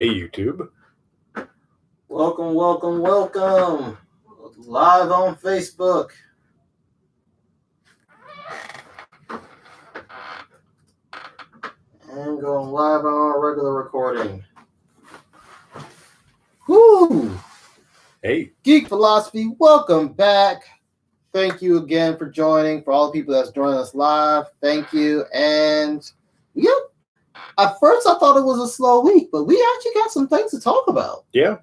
Hey, YouTube. Welcome. Live on Facebook. And going live on our regular recording. Whoo! Hey. Geek Philosophy, welcome back. Thank you again for joining. For all the people that's joining us live, thank you. And yep, at first I thought it was a slow week, but we actually got some things to talk about. Yeah,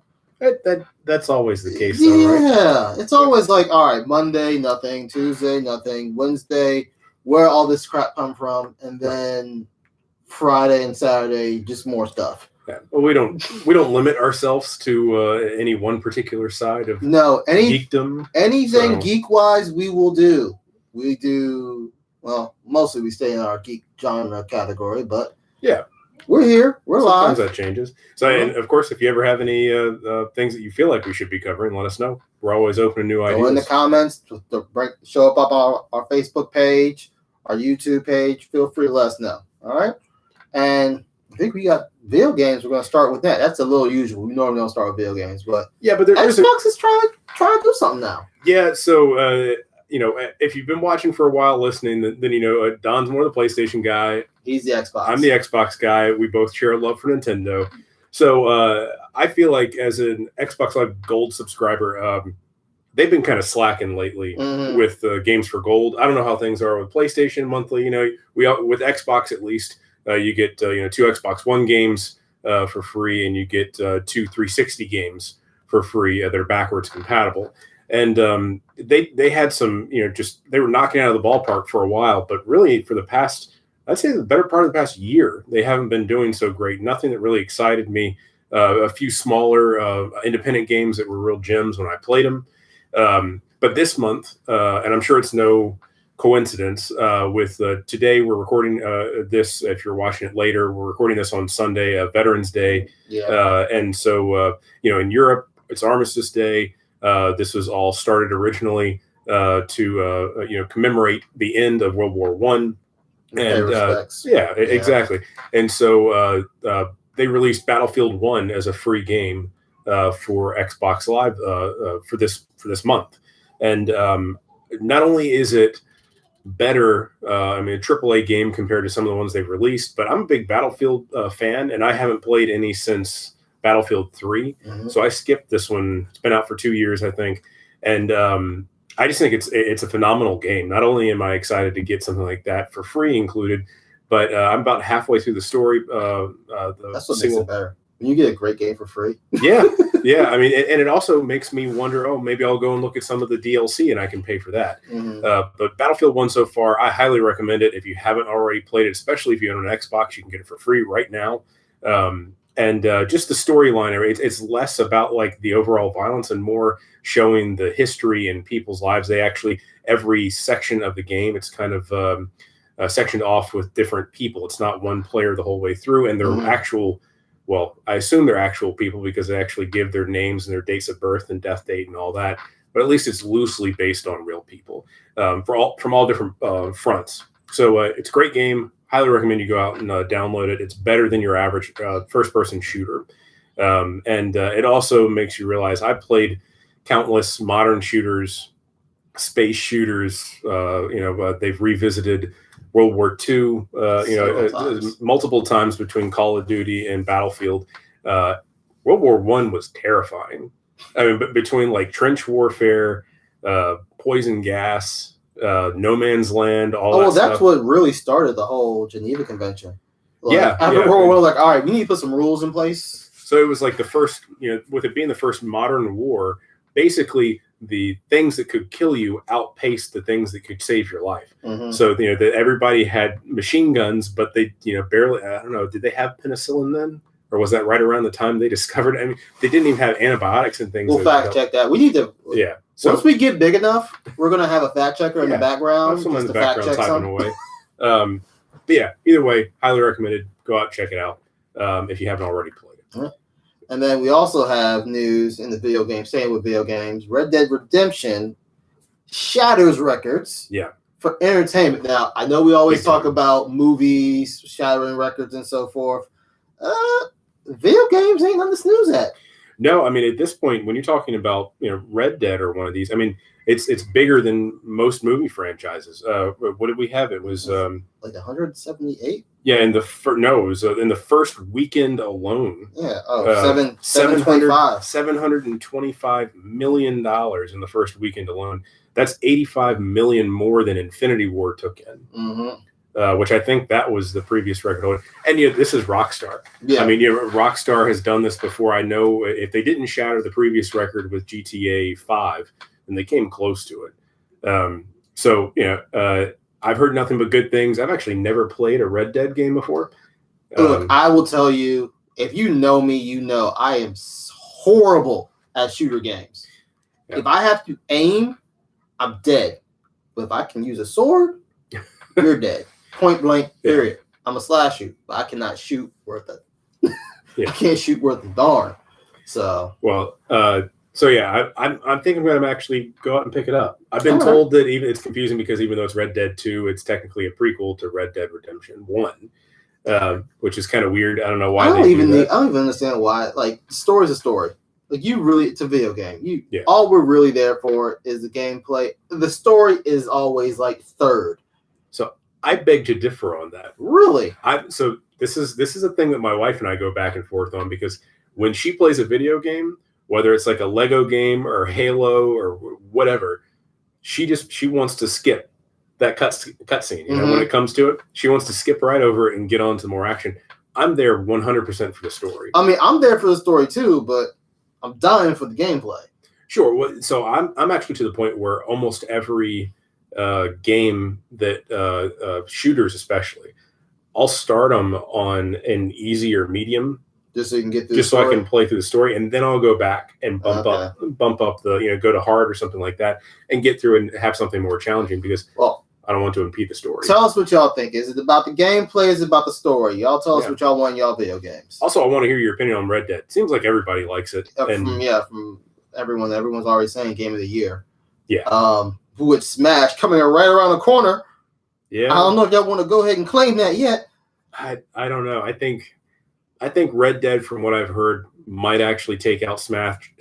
that's always the case, yeah, though, right? Yeah, it's always like, all right, Monday, nothing. Tuesday, nothing. Wednesday, where all this crap come from? And then Friday and Saturday, just more stuff. Yeah. Well, we don't limit ourselves to any one particular side of geekdom. Anything geek-wise, we will do. We do, well, mostly we stay in our geek genre category, but yeah. We're here. We're Sometimes live. That changes. So, and of course, if you ever have any things that you feel like we should be covering, let us know. We're always open to new ideas. Go in the comments. Show up our Facebook page, our YouTube page. Feel free to let us know. All right. And I think we got video games. We're going to start with that. That's a little usual. We normally don't start with video games, but yeah, but Xbox is trying to do something now. Yeah. So. If you've been watching for a while, listening, then Don's more the PlayStation guy. He's the Xbox. I'm the Xbox guy. We both share a love for Nintendo. So I feel like as an Xbox Live Gold subscriber, they've been kind of slacking lately with games for Gold. I don't know how things are with PlayStation monthly. With Xbox at least, you get 2 Xbox One games for free, and you get 2 360 games for free that are backwards compatible. And they had some, they were knocking out of the ballpark for a while, but really for the past, I'd say the better part of the past year, they haven't been doing so great. Nothing that really excited me. A few smaller independent games that were real gems when I played them. But this month, and I'm sure it's no coincidence, with today we're recording this, if you're watching it later, we're recording this on Sunday, Veterans Day. Yeah. And so, in Europe, it's Armistice Day. This was all started originally to commemorate the end of World War I. And exactly. And so they released Battlefield 1 as a free game for Xbox Live for this month. And not only is it better, a AAA game compared to some of the ones they've released, but I'm a big Battlefield fan, and I haven't played any since Battlefield 3. So I skipped this one. It's been out for 2 years, I think. And I just think it's a phenomenal game. Not only am I excited to get something like that for free included, but I'm about halfway through the story. That's what makes it better. When you get a great game for free. Yeah. And it also makes me wonder, maybe I'll go and look at some of the DLC and I can pay for that. But Battlefield 1 so far, I highly recommend it. If you haven't already played it, especially if you own an Xbox, you can get it for free right now. And just the storyline, it's less about like the overall violence and more showing the history and people's lives. They actually, every section of the game, it's kind of sectioned off with different people. It's not one player the whole way through. And they're actual, well, I assume they're actual people because they actually give their names and their dates of birth and death date and all that. But at least it's loosely based on real people from all different fronts. So it's a great game. Highly recommend you go out and download it. It's better than your average first-person shooter. And it also makes you realize I played countless modern shooters, space shooters. They've revisited World War II, multiple times between Call of Duty and Battlefield. World War I was terrifying. But between like trench warfare, poison gas, no man's land, all that that's stuff. What really started the whole Geneva Convention. After World War, like, all right, we need to put some rules in place. So it was like the first, with it being the first modern war, basically the things that could kill you outpaced the things that could save your life. So that everybody had machine guns, but they barely. I don't know. Did they have penicillin then? Or was that right around the time they discovered it? They didn't even have antibiotics and things. We'll fact check that. We need to. Yeah. So once we get big enough, we're going to have a fact checker in the background. Someone in the background typing away. But yeah, either way, highly recommended. Go out and check it out if you haven't already played it. And then we also have news in the video game, staying with video games. Red Dead Redemption shatters records. Yeah. For entertainment. Now, I know we always talk about movies shattering records and so forth. video games ain't nothing to snooze at. No, I mean at this point, when you're talking about Red Dead or one of these, I mean it's bigger than most movie franchises. What did we have? It was like 178. Yeah, it was in the first weekend alone. Yeah, $725 million in the first weekend alone. That's 85 million more than Infinity War took in. Mm-hmm. Which I think that was the previous record holder. And this is Rockstar. Yeah. I mean, Rockstar has done this before. I know if they didn't shatter the previous record with GTA 5, then they came close to it. I've heard nothing but good things. I've actually never played a Red Dead game before. Look, I will tell you, if you know me, you know I am horrible at shooter games. Yeah. If I have to aim, I'm dead. But if I can use a sword, you're dead. Point blank, period. Yeah. I'm a slash shoot, but I cannot shoot worth it. I can't shoot worth a darn. So I'm thinking I'm going to actually go out and pick it up. I've been told that it's confusing because even though it's Red Dead 2, it's technically a prequel to Red Dead Redemption 1, which is kind of weird. I don't know why. I don't even understand why. Like, story's a story. Like, it's a video game. All we're really there for is the gameplay. The story is always like third. So I beg to differ on that. Really? So this is a thing that my wife and I go back and forth on, because when she plays a video game, whether it's like a Lego game or Halo or whatever, she wants to skip that cutscene. When it comes to it, she wants to skip right over it and get on to more action. I'm there 100% for the story. I mean, I'm there for the story too, but I'm dying for the gameplay. Sure. So I'm actually to the point where almost every game that shooters especially, I'll start them on an easy or medium. Just so you can get through. Just so I can play through the story, and then I'll go back and bump up the go to hard or something like that, and get through and have something more challenging, because I don't want to impede the story. Tell us what y'all think. Is it about the gameplay? Is it about the story? Y'all tell us what y'all want in y'all video games. Also, I want to hear your opinion on Red Dead. Seems like everybody likes it. From everyone. Everyone's already saying Game of the Year. Yeah. With Smash coming right around the corner. Yeah. I don't know if y'all want to go ahead and claim that yet. I don't know. I think Red Dead, from what I've heard, might actually take out Smash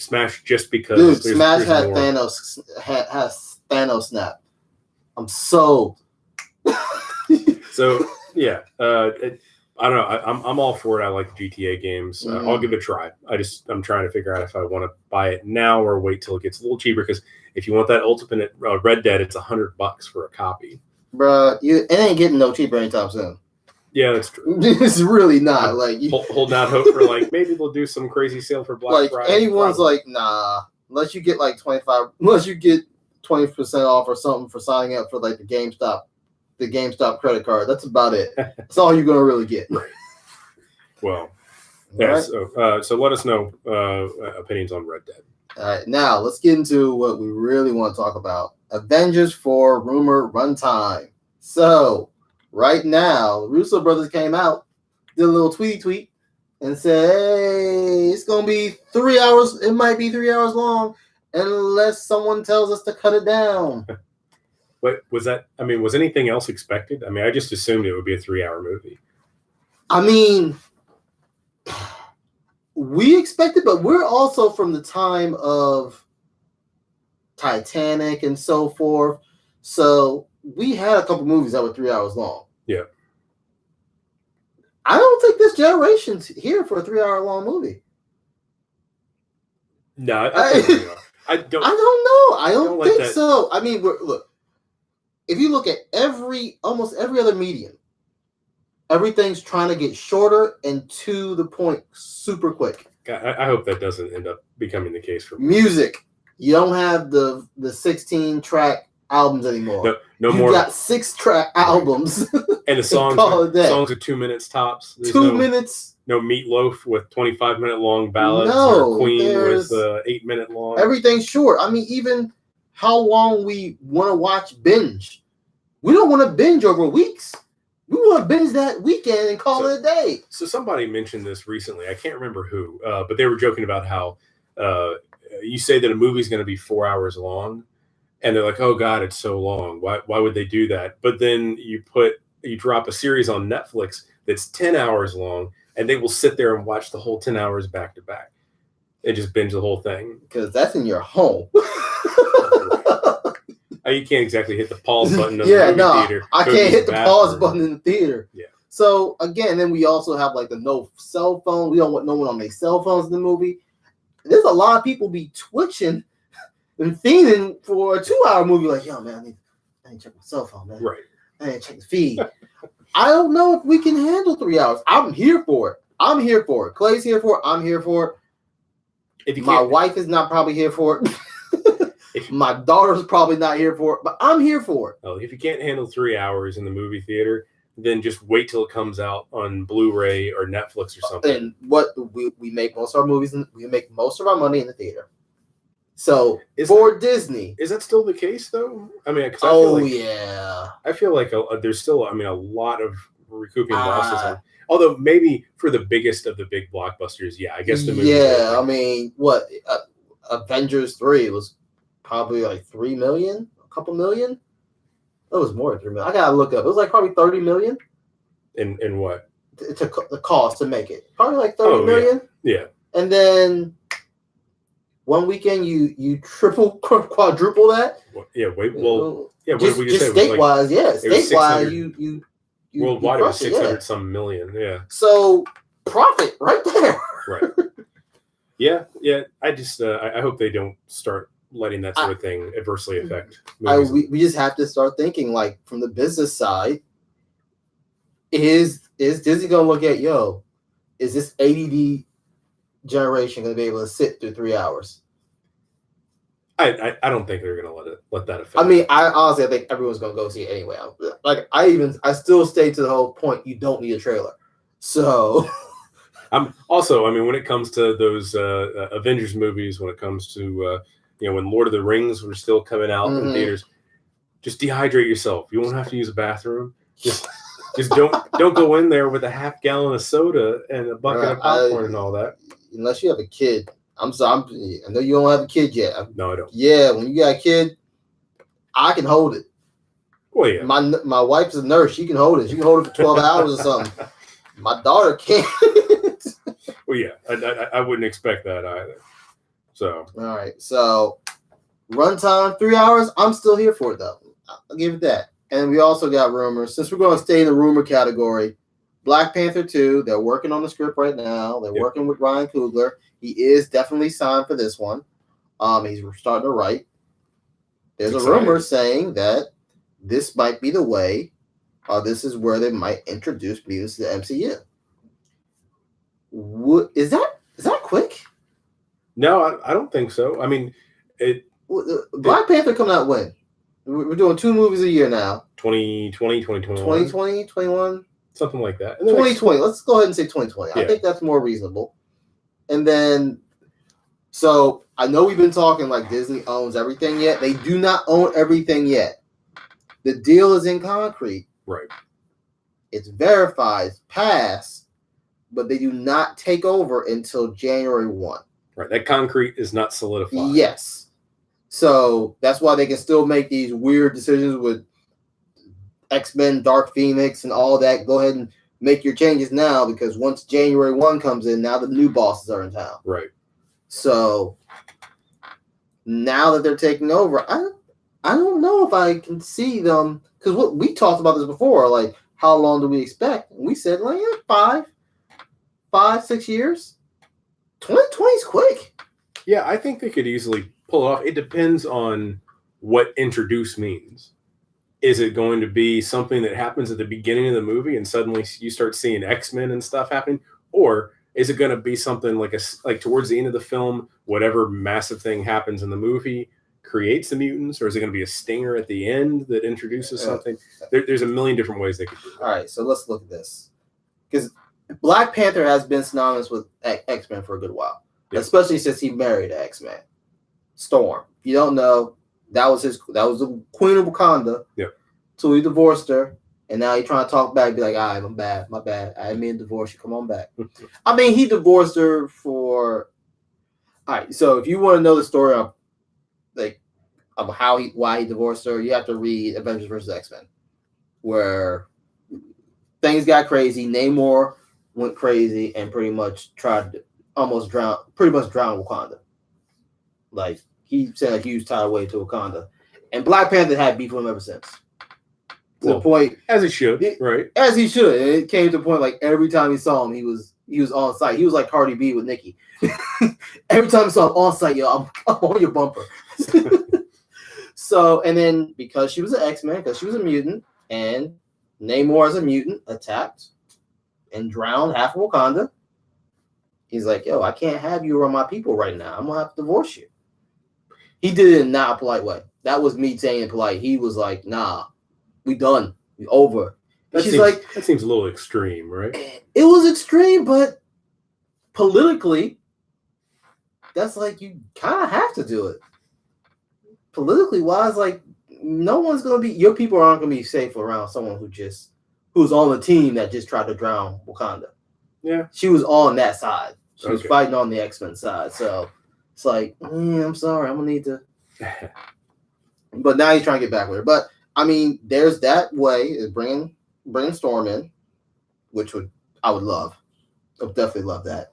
just because. Dude, Smash has Thanos snap. I'm sold. So yeah, I don't know. I'm all for it. I like the GTA games. I'll give it a try. I'm trying to figure out if I want to buy it now or wait till it gets a little cheaper. Because if you want that ultimate Red Dead, it's $100 for a copy. Bruh, it ain't getting no cheaper anytime soon. Yeah, that's true. It's really not. Like, holding out hope for maybe they'll do some crazy sale for Black Friday. Anyone's probably. Nah, unless you get 25, unless you get 20% off or something for signing up for the GameStop credit card. That's about it. That's all you're gonna really get. Right. Well, yeah. Right. So let us know opinions on Red Dead. All right, now let's get into what we really want to talk about: Avengers 4 rumor runtime. So. Right now, the Russo brothers came out, did a little tweet, and said, hey, it's going to be 3 hours. It might be 3 hours long unless someone tells us to cut it down. What was that? I mean, was anything else expected? I mean, I just assumed it would be a 3-hour movie. I mean, we expected, but we're also from the time of Titanic and so forth. So we had a couple movies that were 3 hours long. Yeah. I don't think this generation's here for a 3-hour long movie. No, I don't know. I don't think so. I mean, look, if you look at almost every other medium, everything's trying to get shorter and to the point super quick. I hope that doesn't end up becoming the case for me. Music. You don't have the 16-track albums anymore. No more. You got 6-track albums. And the songs are 2 minutes tops. There's 2 minutes. No Meatloaf with 25-minute long ballads or Queen with 8-minute long. Everything's short. I mean, even how long we want to watch binge. We don't want to binge over weeks. We want to binge that weekend and call it a day. So somebody mentioned this recently. I can't remember who, but they were joking about how you say that a movie's going to be 4 hours long. And they're like, oh, God, it's so long. Why would they do that? But then you drop a series on Netflix that's 10 hours long, and they will sit there and watch the whole 10 hours back to back. They just binge the whole thing. Because that's in your home. You can't exactly hit the pause button in the movie theater. I can't hit the pause button in the theater. Yeah. So again, then we also have like the no cell phone. We don't want no one on their cell phones in the movie. There's a lot of people be twitching and fiending for a 2-hour movie. Like, yo, man, I need to check my cell phone, man. Right. I need to check the feed. I don't know if we can handle 3 hours. I'm here for it. Clay's here for it. I'm here for it. My wife is not probably here for it. My daughter's probably not here for it, but I'm here for it. Well, if you can't handle 3 hours in the movie theater, then just wait till it comes out on Blu-ray or Netflix or something. And what we make most of our movies, we make most of our money in the theater. So Disney, is that still the case though? I mean, I feel like there's still, a lot of recouping losses. Although maybe for the biggest of the big blockbusters, I guess the movie. Yeah, I mean, Avengers 3 was probably like 3 million, a couple million. It was more than 3 million. I gotta look up. It was like probably 30 million. In what? It took the cost to make it. Probably like 30 million. Yeah. And then one weekend you quadruple that. What did we just say? Statewise, statewise you worldwide it was 600 some million. Yeah. So profit right there. Right. Yeah. I just I hope they don't start letting that sort of thing adversely affect movies. We just have to start thinking like from the business side. Is Disney gonna look at is this ADD generation gonna be able to sit through 3 hours? I don't think they're gonna let that affect. I mean, I think everyone's gonna go see it anyway. Like I still stay to the whole point. You don't need a trailer. So I'm also, when it comes to those Avengers movies, when it comes to when Lord of the Rings were still coming out in theaters, just dehydrate yourself. You won't have to use a bathroom. Just don't go in there with a half gallon of soda and a bucket of popcorn and all that. Unless you have a kid. I'm sorry. I know you don't have a kid yet. No, I don't. Yeah, when you got a kid, I can hold it. Well, yeah. My wife's a nurse. She can hold it. She can hold it for 12 hours or something. My daughter can't. Well, yeah. I wouldn't expect that either. So. All right. So, runtime 3 hours. I'm still here for it though. I'll give it that. And we also got rumors. Since we're going to stay in the rumor category, Black Panther 2, they're working on the script right now. They're working with Ryan Coogler. He is definitely signed for this one. He's starting to write. There's a rumor saying that this might be the way, this is where they might introduce mutants to the MCU. Is that quick? No, I don't think so. I mean, Black Panther coming out when? We're doing 2 movies a year now. 2020, 2021. 2020, 21? Something like that. 2020. Let's go ahead and say 2020. I think that's more reasonable. And then, so I know we've been talking like Disney owns everything yet. They do not own everything yet. The deal is in concrete. Right. It's verified, passed, but they do not take over until January 1. Right. That concrete is not solidified. Yes. So that's why they can still make these weird decisions with X-Men, Dark Phoenix, and all that. Go ahead and make your changes now, because once January 1 comes in, now the new bosses are in town. Right. So now that they're taking over, I don't know if I can see them, because what we talked about this before, like how long do we expect? And we said like 5-6 years. 2020 is quick. Yeah, I think they could easily pull it off. It depends on what introduce means. Is it going to be something that happens at the beginning of the movie and suddenly you start seeing X-Men and stuff happening? Or is it going to be something like towards the end of the film, whatever massive thing happens in the movie creates the mutants? Or is it going to be a stinger at the end that introduces something? There's a million different ways they could do it. All right, so let's look at this. Because Black Panther has been synonymous with X-Men for a good while. Yep. Especially since he married an X-Men. Storm. If you don't know, that was the Queen of Wakanda. Yep. So he divorced her, and now he's trying to talk back, be like, all right, I'm bad, my bad. I didn't mean to divorce you. Come on back. I mean, he divorced her for. All right. So if you want to know the story of why he divorced her, you have to read Avengers vs. X-Men, where things got crazy. Namor went crazy and pretty much tried to drown Wakanda. Like he sent a huge tidal wave to Wakanda, and Black Panther had beef with him ever since. To the point, as he should, right? As he should. And it came to the point like every time he saw him, he was on site. He was like Cardi B with Nicki. Every time I saw him on site, yo, I'm on your bumper. So, and then because she was an X-Men, because she was a mutant, and Namor as a mutant attacked and drowned half of Wakanda, he's like, yo, I can't have you around my people right now. I'm going to have to divorce you. He did it in not a polite way. That was me saying it polite. He was like, nah, we done. We over. That seems a little extreme, right? It was extreme, but politically, that's like you kind of have to do it. Politically wise, like no one's gonna be, your people aren't gonna be safe around someone who's on the team that just tried to drown Wakanda. Yeah, she was on that side. She was fighting on the X-Men side. So it's like, I'm sorry, I'm gonna need to. But now he's trying to get back with her. But I mean, there's that way is bringing Storm in, which I would love. I would definitely love that.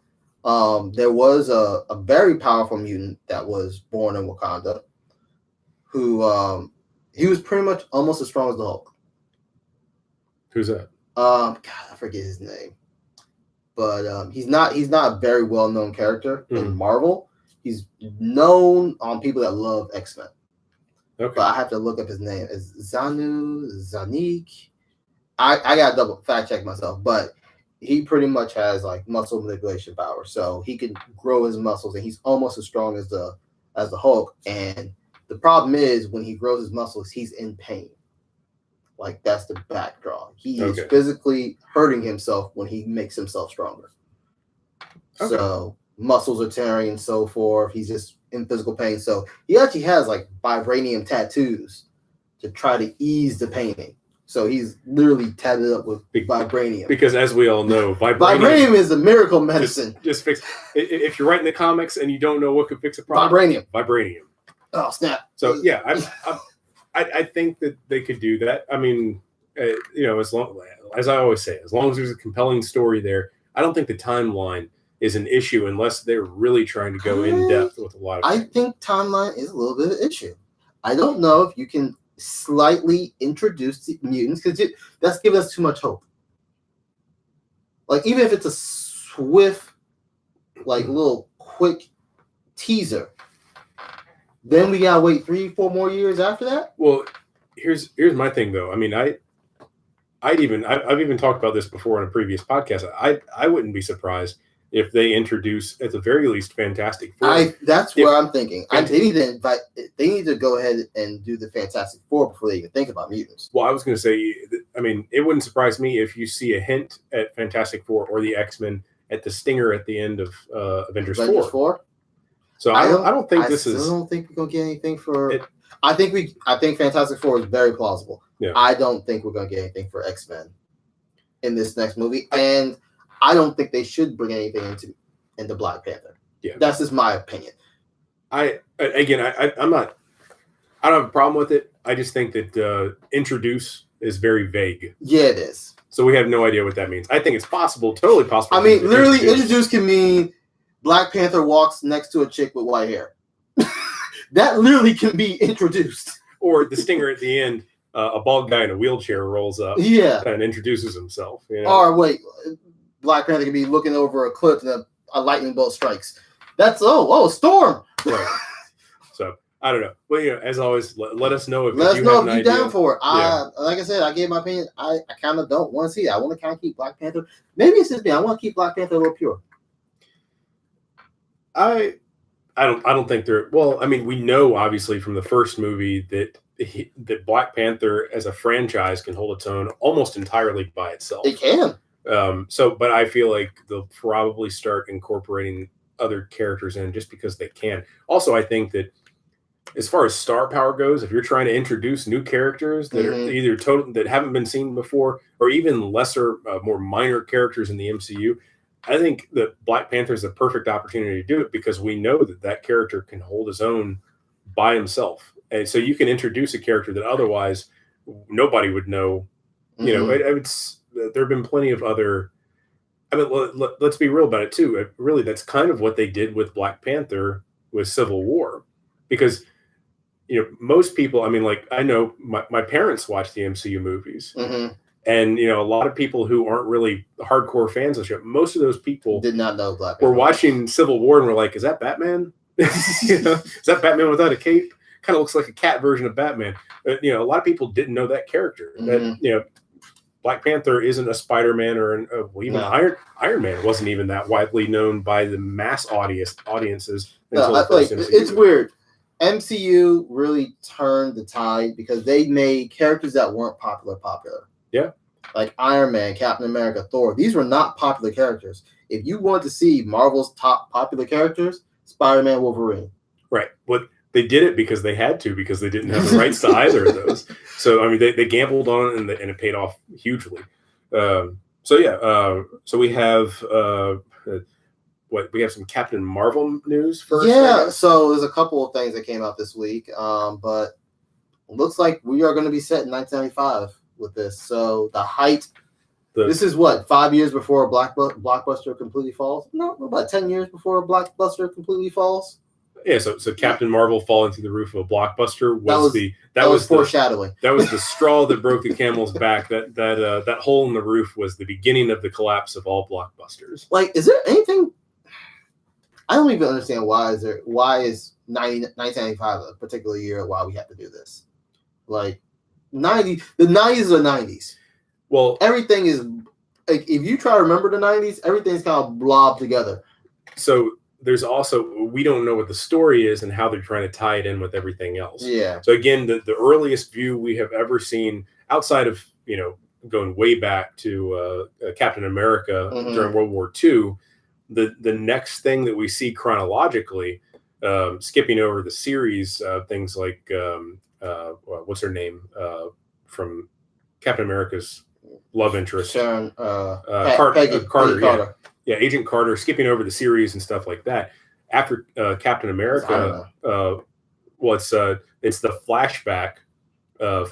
There was a very powerful mutant that was born in Wakanda, who he was pretty much almost as strong as the Hulk. Who's that? God, I forget his name, but he's not a very well known character in Marvel. He's known on people that love X-Men. Okay. But I have to look up his name. Is Zanik? I gotta double fact check myself, but he pretty much has like muscle manipulation power, so he can grow his muscles, and he's almost as strong as the Hulk. And the problem is when he grows his muscles, he's in pain. Like that's the backdraw. He is physically hurting himself when he makes himself stronger. Okay. So muscles are tearing and so forth. He's just in physical pain. So he actually has like vibranium tattoos to try to ease the pain. So he's literally tatted up with vibranium. Because as we all know, vibranium is a miracle medicine. Just fix. If you're writing the comics and you don't know what could fix a problem, vibranium. Oh snap! So yeah, I think that they could do that. I mean, as I always say, as long as there's a compelling story there, I don't think the timeline is an issue unless they're really trying to go in depth with a lot of things. I think timeline is a little bit of an issue. I don't know if you can slightly introduce the mutants because that's giving us too much hope. Like even if it's a swift, like little quick teaser, then we gotta wait 3-4 more years after that. Well, here's my thing though. I mean, I've even talked about this before in a previous podcast. I wouldn't be surprised if they introduce at the very least Fantastic Four. That's what I'm thinking. They need to go ahead and do the Fantastic Four before they even think about mutants. Well, I was going to say, I mean, it wouldn't surprise me if you see a hint at Fantastic Four or the X-Men at the stinger at the end of Avengers 4. So I don't think this is. I don't think we're gonna get anything for. I think Fantastic Four is very plausible. Yeah. I don't think we're gonna get anything for X-Men in this next movie, and I don't think they should bring anything into Black Panther. Yeah, that's just my opinion. I'm not. I don't have a problem with it. I just think that introduce is very vague. Yeah, it is. So we have no idea what that means. I think it's possible, totally possible. I mean, literally, introduce can mean Black Panther walks next to a chick with white hair. That literally can be introduced. Or the stinger at the end, a bald guy in a wheelchair rolls up. Yeah. And introduces himself. You know? Or wait, Black Panther can be looking over a cliff and a lightning bolt strikes. That's a storm. Right. So I don't know. Well, as always, let us know if you're down for it. Like I said, I gave my opinion. I kind of don't want to see it. I want to kind of keep Black Panther. Maybe it's just me. I want to keep Black Panther a little pure. I don't think they're. Well, I mean, we know obviously from the first movie that Black Panther as a franchise can hold its own almost entirely by itself. It can. But I feel like they'll probably start incorporating other characters in just because they can. Also, I think that as far as star power goes, if you're trying to introduce new characters that are either that haven't been seen before, or even lesser, more minor characters in the MCU, I think that Black Panther is the perfect opportunity to do it because we know that character can hold his own by himself. And so you can introduce a character that otherwise nobody would know. You know, there have been plenty of other I mean, let's be real about it too. Really, that's kind of what they did with Black Panther with Civil War, because most people. I mean, like I know my parents watch the MCU movies, and a lot of people who aren't really hardcore fans of the show. Most of those people did not know Black Panther. Were watching Civil War and were like, "Is that Batman? Is that Batman without a cape? Kind of looks like a cat version of Batman." A lot of people didn't know that character. That Black Panther isn't a Spider-Man or even Iron Man wasn't even that widely known by the mass audiences until the first MCU. It's weird. MCU really turned the tide because they made characters that weren't popular. Yeah. Like Iron Man, Captain America, Thor. These were not popular characters. If you want to see Marvel's top popular characters, Spider-Man, Wolverine. Right. But they did it because they had to, because they didn't have the rights to either of those. So, I mean, they gambled on it and it paid off hugely. So we have we have some Captain Marvel news first. Yeah. So there's a couple of things that came out this week. But it looks like we are going to be set in 1995 with this. So the height. This is what, 5 years before a blockbuster completely falls? No, about 10 years before a blockbuster completely falls. Yeah, so Captain Marvel falling through the roof of a blockbuster that was foreshadowing. That was the straw that broke the camel's back. That hole in the roof was the beginning of the collapse of all blockbusters. Like, is there anything? I don't even understand why is 1995 a particular year why we have to do this? Like, the 90s are 90s. Well, everything is like, if you try to remember the 90s, everything's kind of blobbed together. So there's also, we don't know what the story is and how they're trying to tie it in with everything else. Yeah. So again, the earliest view we have ever seen outside of, going way back to Captain America during World War II, the next thing that we see chronologically, skipping over the series, things like, what's her name from Captain America's love interest, Sharon, Carter. Yeah, Agent Carter, skipping over the series and stuff like that. After Captain America, it's the flashback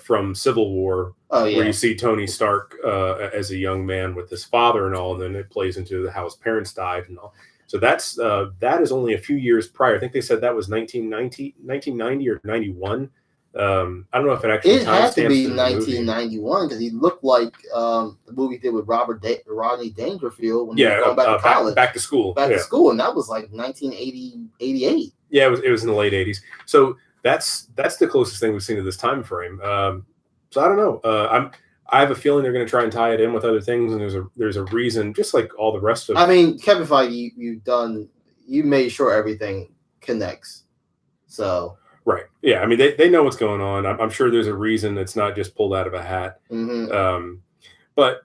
from Civil War, where you see Tony Stark as a young man with his father and all, and then it plays into how his parents died and all. So that is only a few years prior. I think they said that was 1990 or 91. I don't know if it actually. It has to be 1991 because he looked like the movie he did with Rodney Dangerfield when he was going back to college, back to school, to school, and that was like 1980, 88. Yeah, it was in the late 80s. So that's the closest thing we've seen to this time frame. So I don't know. I have a feeling they're going to try and tie it in with other things, and there's a reason, just like all the rest of. I mean, Kevin Feige, you made sure everything connects. So. Right. Yeah. I mean, they know what's going on. I'm sure there's a reason it's not just pulled out of a hat. But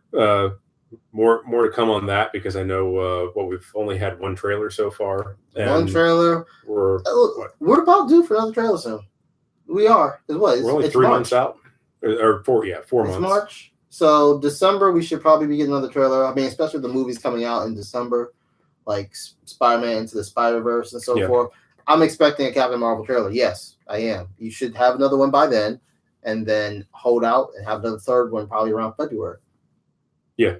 more to come on that, because I know we've only had one trailer so far. One trailer. We're about due for another trailer soon. We are. We're only 3 months out, or 4 months. March. So December we should probably be getting another trailer. I mean, especially the movies coming out in December, like Spider-Man Into the Spider-Verse and so forth. I'm expecting a Captain Marvel trailer. Yes, I am. You should have another one by then, and then hold out and have the third one probably around February. Yeah,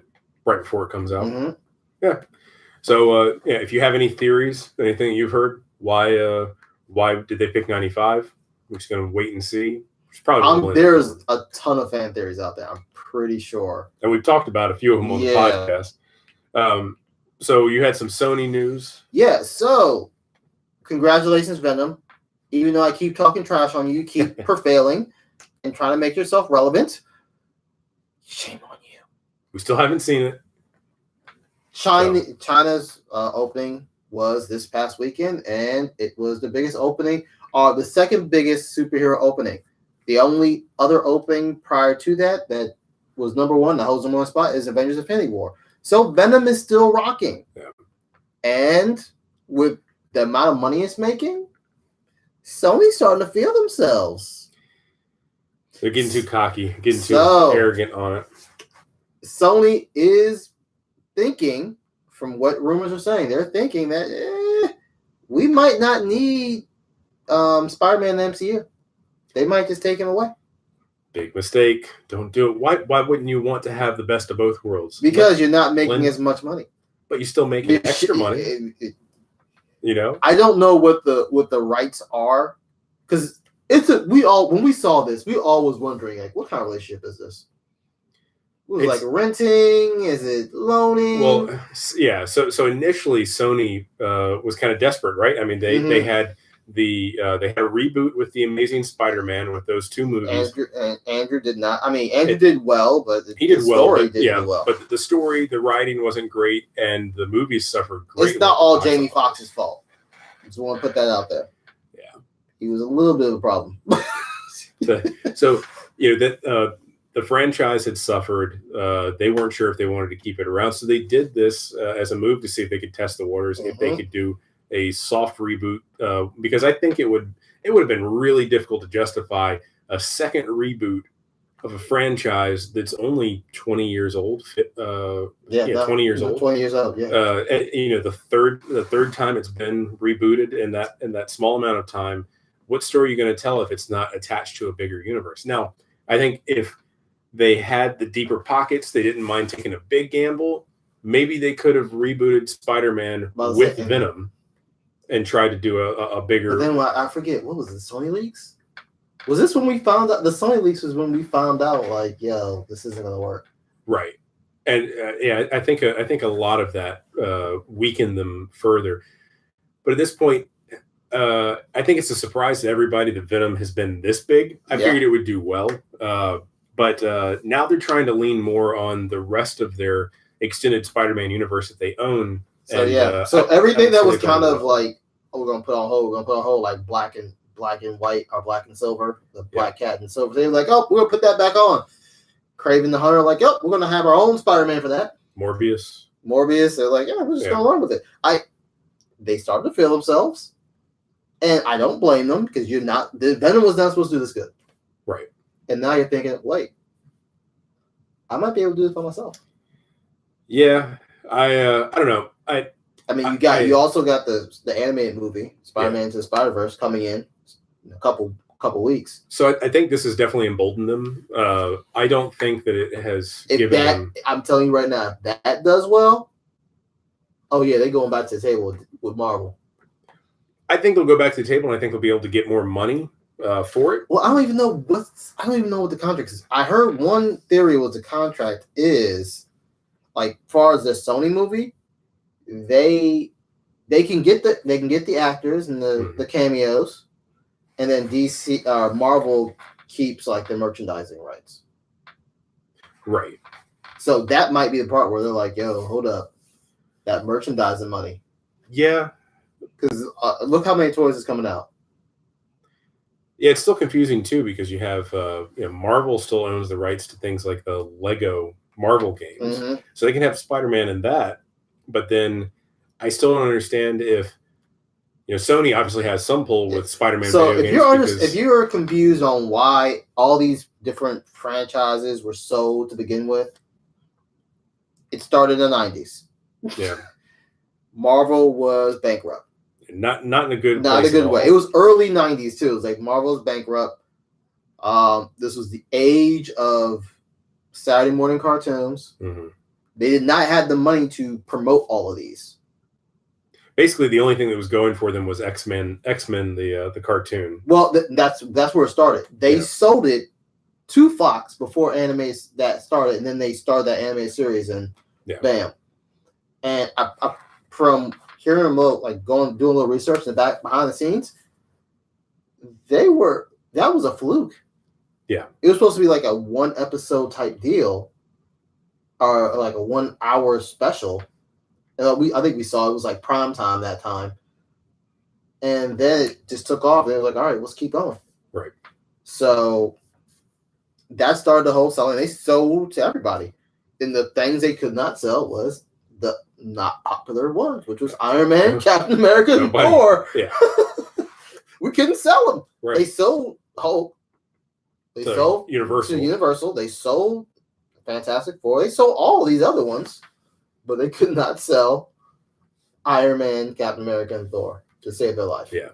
right before it comes out. Yeah. So, if you have any theories, anything you've heard, why did they pick 95? We're just going to wait and see. There's a ton of fan theories out there. I'm pretty sure. And we've talked about a few of them on the podcast. So you had some Sony news. Yeah, so congratulations, Venom. Even though I keep talking trash on you, you keep prevailing and trying to make yourself relevant. Shame on you. We still haven't seen it. China's opening was this past weekend, and it was the biggest opening, the second biggest superhero opening. The only other opening prior to that was number one, that holds number one spot, is Avengers Infinity War. So Venom is still rocking. Yeah. And with the amount of money it's making, Sony's starting to feel themselves. They're getting too cocky, getting too arrogant on it. Sony is thinking, from what rumors are saying, they're thinking that we might not need Spider-Man in the MCU. They might just take him away. Big mistake. Don't do it. Why wouldn't you want to have the best of both worlds? Because you're not making as much money. but you still make extra money. You know, I don't know what the rights are, because when we saw this, we all was wondering like, what kind of relationship is this? Was it like renting? Is it loaning? Well, yeah. So initially, Sony was kind of desperate, right? I mean, they had they had a reboot with the Amazing Spider-Man with those 2 movies. Andrew did not. I mean, Andrew did well, but he did well. But, do well. But the story, the writing wasn't great, and the movies suffered greatly. It's not all Jamie Foxx's fault. I just want to put that out there. Yeah, he was a little bit of a problem. So you know that. The franchise had suffered. They weren't sure if they wanted to keep it around, so they did this as a move to see if they could test the waters, if they could do a soft reboot. Because I think it would have been really difficult to justify a second reboot of a franchise that's only 20 years old. 20 years old. 20 years old. Yeah. You know, the third time it's been rebooted in that small amount of time. What story are you going to tell if it's not attached to a bigger universe? Now, I think if they had the deeper pockets, they didn't mind taking a big gamble. Maybe they could have rebooted Spider-Man with Venom and tried to do a bigger. But then I forget, what was it? Sony leaks? Was this when we found out? The Sony leaks was when we found out, like, yo, this isn't gonna work. Right, and I think a lot of that weakened them further. But at this point, I think it's a surprise to everybody that Venom has been this big. I figured it would do well. But now they're trying to lean more on the rest of their extended Spider-Man universe that they own. So everything that was kind of like, we're gonna put on hold, like black and white or black and silver, the Black Cat and Silver. They're like, oh, we're gonna put that back on. Craven the Hunter, like, oh, we're gonna have our own Spider-Man for that. Morbius. They're like, yeah, we're just gonna run with it. They started to feel themselves, and I don't blame them, because Venom was not supposed to do this good. Right. And now you're thinking, wait, I might be able to do this by myself. Yeah, I don't know. I mean, you also got the animated movie Spider-Man Into the Spider-Verse coming in a couple weeks. So I think this has definitely emboldened them. I don't think that it has given them. I'm telling you right now, that does well. Oh yeah, they're going back to the table with Marvel. I think they'll go back to the table, and I think they'll be able to get more money for it. Well, I don't even know what the contract is. I heard one theory was the contract is, like, far as the Sony movie, they can get the actors and the cameos, and then Marvel keeps like the merchandising rights. Right. So that might be the part where they're like, "Yo, hold up, that merchandising money." Yeah. Because look how many toys is coming out. Yeah, it's still confusing too, because you have Marvel still owns the rights to things like the Lego Marvel games, so they can have Spider-Man in that. But then I still don't understand if Sony obviously has some pull with Spider-Man. So if you're confused on why all these different franchises were sold to begin with, it started in the 90s. Yeah, Marvel was bankrupt. Not in a good way. It was early 90s too. It was like Marvel's bankrupt. This was the age of Saturday morning cartoons. They did not have the money to promote all of these. Basically, the only thing that was going for them was X-Men, the cartoon. Well, that's where it started. They sold it to Fox before anime that started, and then they started that anime series, and bam. And I from hearing them like doing a little research in the back behind the scenes, that was a fluke. Yeah, it was supposed to be like a 1 episode type deal, or like a 1 hour special. And I think we saw it was like prime time that time, and then it just took off. They were like, "All right, let's keep going." Right. So that started the whole selling. They sold to everybody, and the things they could not sell was the not popular ones, which was Iron Man, Captain America, and Thor. Yeah. We couldn't sell them. Right. They sold Hulk. They sold Universal. They sold Fantastic Four. They sold all these other ones, but they could not sell Iron Man, Captain America, and Thor to save their life. Yeah.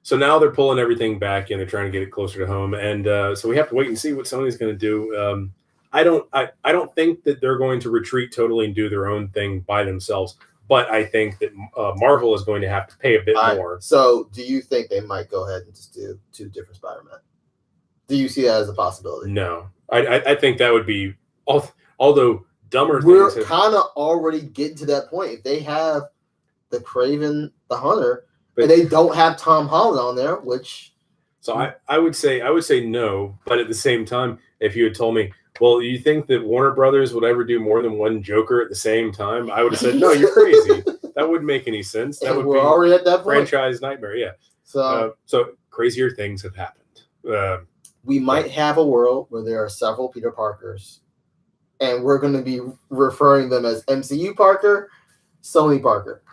So now they're pulling everything back and they're trying to get it closer to home. And so we have to wait and see what Sony's going to do. I don't think that they're going to retreat totally and do their own thing by themselves. But I think that Marvel is going to have to pay a bit more. So, do you think they might go ahead and just do 2 different Spider-Man? Do you see that as a possibility? No, I think that would be although dumber. We're kind of already getting to that point. If they have the Kraven the Hunter, and they don't have Tom Holland on there, which I would say no. But at the same time, if you had told me, well, you think that Warner Brothers would ever do more than one Joker at the same time? I would have said, no, you're crazy. That wouldn't make any sense. That would we're be already at that point. Franchise nightmare. Yeah. So crazier things have happened. We might have a world where there are several Peter Parkers, and we're going to be referring them as MCU Parker, Sony Parker.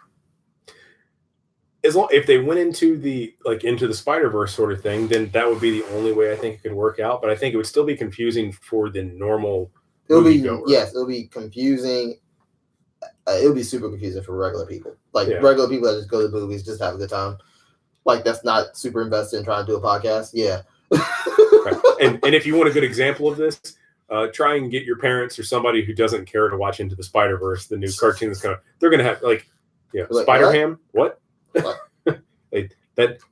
If they went into the Spider-Verse sort of thing, then that would be the only way I think it could work out. But I think it would still be confusing for the normal moviegoer. It'll be confusing. It'll be super confusing for regular people. Regular people that just go to the movies, just have a good time. That's not super invested in trying to do a podcast. Yeah. Right. And if you want a good example of this, try and get your parents or somebody who doesn't care to watch Into the Spider-Verse, the new cartoon that's they're going to have Spider-Ham. What?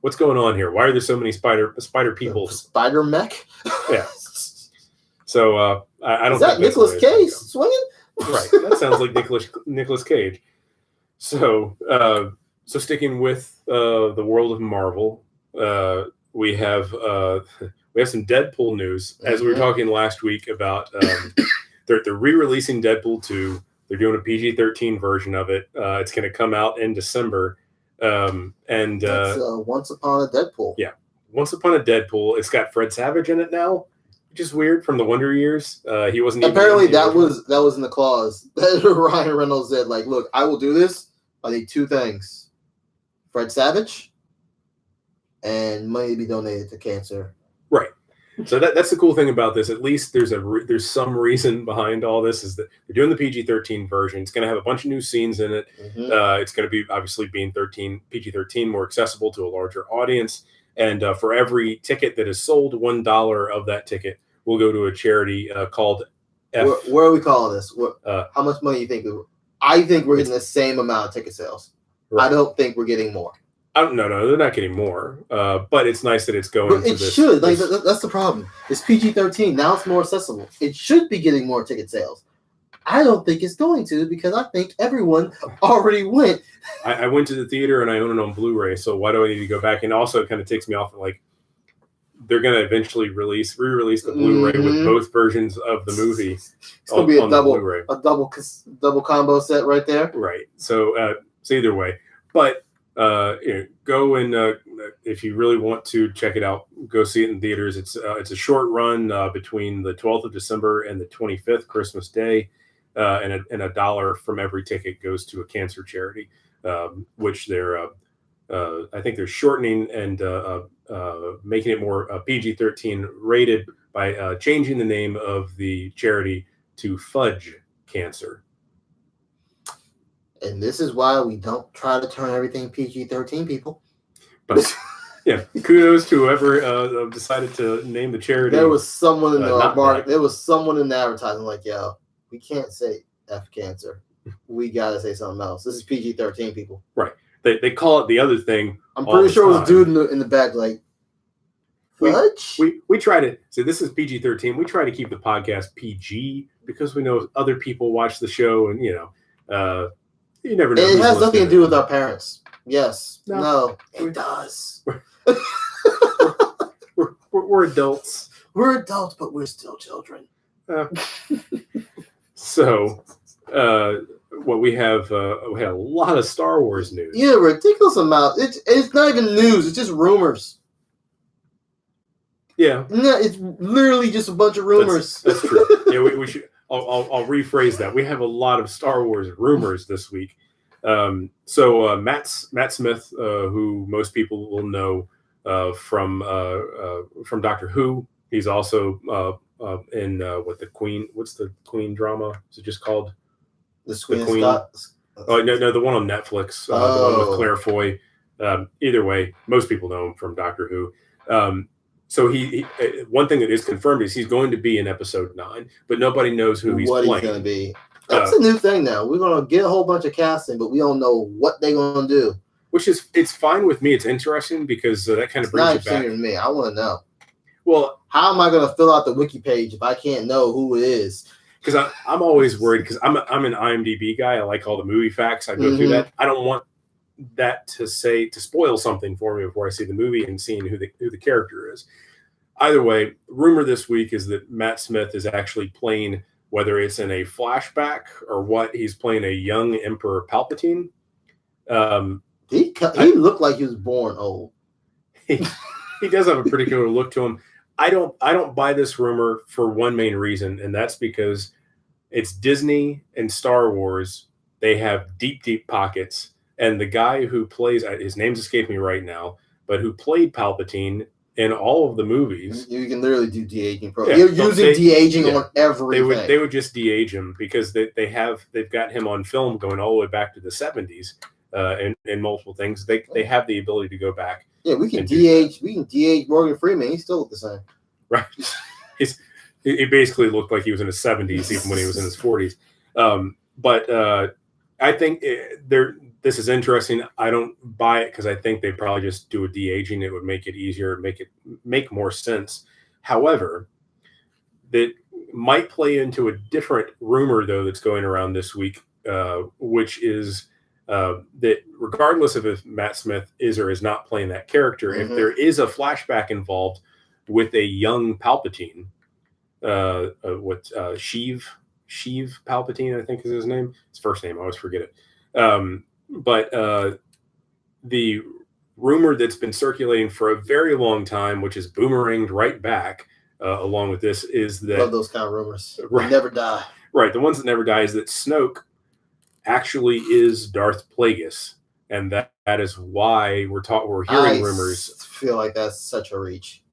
What's going on here? Why are there so many spider people? Spider mech. Yeah. So I don't. Is that Nicolas Cage swinging? Right. That sounds like Nicolas Cage. So sticking with the world of Marvel, we have some Deadpool news. As we were talking last week about, they're re-releasing Deadpool 2. They're doing a PG-13 version of it. It's going to come out in December. That's Once Upon a Deadpool. Yeah, Once Upon a Deadpool. It's got Fred Savage in it now, which is weird from the Wonder Years. He wasn't apparently that was in the clause that Ryan Reynolds said. Look, I will do this. I need 2 things: Fred Savage and money to be donated to cancer. Right. So that's the cool thing about this. At least there's some reason behind all this, is that they're doing the PG-13 version. It's going to have a bunch of new scenes in it. It's going to be obviously being PG-13 more accessible to a larger audience. And for every ticket that is sold, $1 of that ticket will go to a charity called Where are we calling this? How much money do you think? I think we're getting the same amount of ticket sales. Right. I don't think we're getting more. No, they're not getting more. But it's nice that it's going. But it should. That's the problem. It's PG-13 now. It's more accessible. It should be getting more ticket sales. I don't think it's going to, because I think everyone already went. I went to the theater and I own it on Blu-ray. So why do I need to go back? And also, it kind of takes me off. They're going to eventually re-release the Blu-ray with both versions of the movie. It's going to be a double combo set right there. Right. So either way, but. Go and if you really want to check it out, go see it in theaters. It's a short run between the 12th of December and the 25th, Christmas Day, and $1 from every ticket goes to a cancer charity, which they're I think they're shortening and making it more PG-13 rated by changing the name of the charity to Fudge Cancer. And this is why we don't try to turn everything PG-13, people. But yeah, kudos to whoever decided to name the charity. There was someone in the market. There was someone in the advertising yo, we can't say F cancer. We gotta say something else. This is PG-13, people. Right. They call it the other thing. I'm pretty sure it was a dude in the back Fudge? We try to say this is PG-13. We try to keep the podcast PG because we know other people watch the show, and you never know. It has nothing to do with our parents. Yes. No, it does. We're adults. We're adults, but we're still children. So, what we had a lot of Star Wars news. Yeah, ridiculous amount. It's not even news. It's just rumors. Yeah. No, it's literally just a bunch of rumors. That's true. Yeah, we should. I'll rephrase that. We have a lot of Star Wars rumors this week. So Matt Smith, who most people will know from Doctor Who, he's also in what's the Queen drama? Is it just called The Queen? Oh no, the one on Netflix, the one with Claire Foy. Either way, most people know him from Doctor Who. So one thing that is confirmed is he's going to be in episode 9, but nobody knows who he's playing. What he's going to be. That's a new thing now. We're going to get a whole bunch of casting, but we don't know what they're going to do. Which it's fine with me. It's interesting because that kind of brings you back. To me. I want to know. Well, how am I going to fill out the wiki page if I can't know who it is? Because I'm always worried because I'm an IMDb guy. I like all the movie facts. I go through that. I don't want that to spoil something for me before I see the movie and seeing who the character is. Either way, rumor this week is that Matt Smith is actually playing, whether it's in a flashback or what, he's playing a young Emperor Palpatine. He looked like he was born old. He does have a particular look to him. I don't buy this rumor for one main reason, and that's because it's Disney and Star Wars. They have deep pockets, and the guy who plays, his name's escaping me right now, but who played Palpatine in all of the movies. You can literally do de-aging program. You're using de-aging on everything. They would just de-age him because they've got him on film going all the way back to the 70s in multiple things. They have the ability to go back. Yeah, we can de-age. We can de-age Morgan Freeman. He still look the same. Right. He basically looked like he was in his 70s even when he was in his 40s. But I think this is interesting. I don't buy it because I think they probably just do a de-aging. It would make it easier, make more sense. However, that might play into a different rumor though that's going around this week, which is that regardless of if Matt Smith is or is not playing that character, if there is a flashback involved with a young Palpatine, Sheev Palpatine, I think is his name. His first name, I always forget it. But the rumor that's been circulating for a very long time, which is boomeranged right back along with this, is that... Love those kind of rumors. They never die. Right. The ones that never die is that Snoke actually is Darth Plagueis. And that is why we're hearing rumors. I feel like that's such a reach.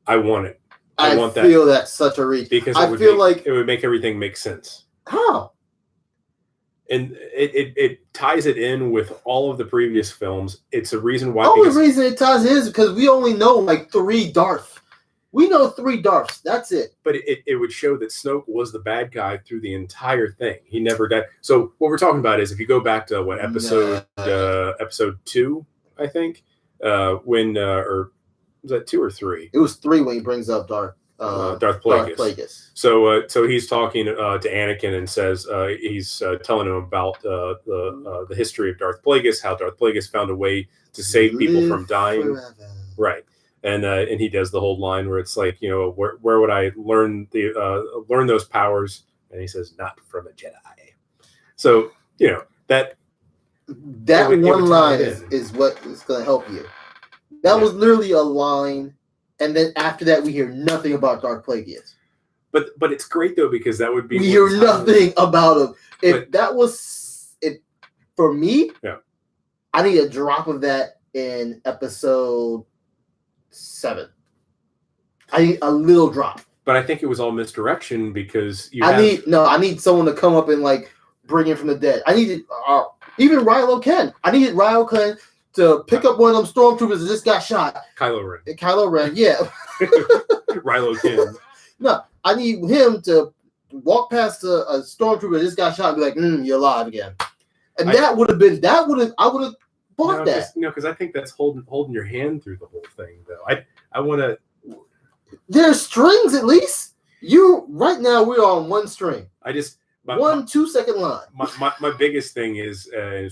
I want it. I want that. I feel that's such a reach. Because it would make everything make sense. How? And it ties it in with all of the previous films. It's a reason why. The only reason it ties in is because we only know like 3 Darths. We know 3 Darths. That's it. But it would show that Snoke was the bad guy through the entire thing. He never died. So what we're talking about is if you go back to episode 2, I think, when or was that 2 or 3? It was 3 when he brings up Darth Plagueis. So he's talking to Anakin and says he's telling him about the history of Darth Plagueis, how Darth Plagueis found a way to save people from dying. Forever. Right. And he does the whole line where it's like, where would I learn those powers? And he says, not from a Jedi. So that one line is what is going to help you. That was literally a line. And then after that, we hear nothing about Darth Plagueis. But it's great though because that would be we hear nothing about him. If that was it for me, I need a drop of that in episode 7. I need a little drop. But I think it was all misdirection because I need someone to come up and like bring him from the dead. I needed even Rilo Ken. I needed Rilo Ken to pick up one of them stormtroopers that just got shot. Kylo Ren, yeah. Rilo Ken. No, I need him to walk past a stormtrooper that just got shot and be like, you're alive again. And I would have bought that. Because I think that's holding your hand through the whole thing, though. I want to... There's strings, at least. Right now, we're on one string. 2-second line. My biggest thing is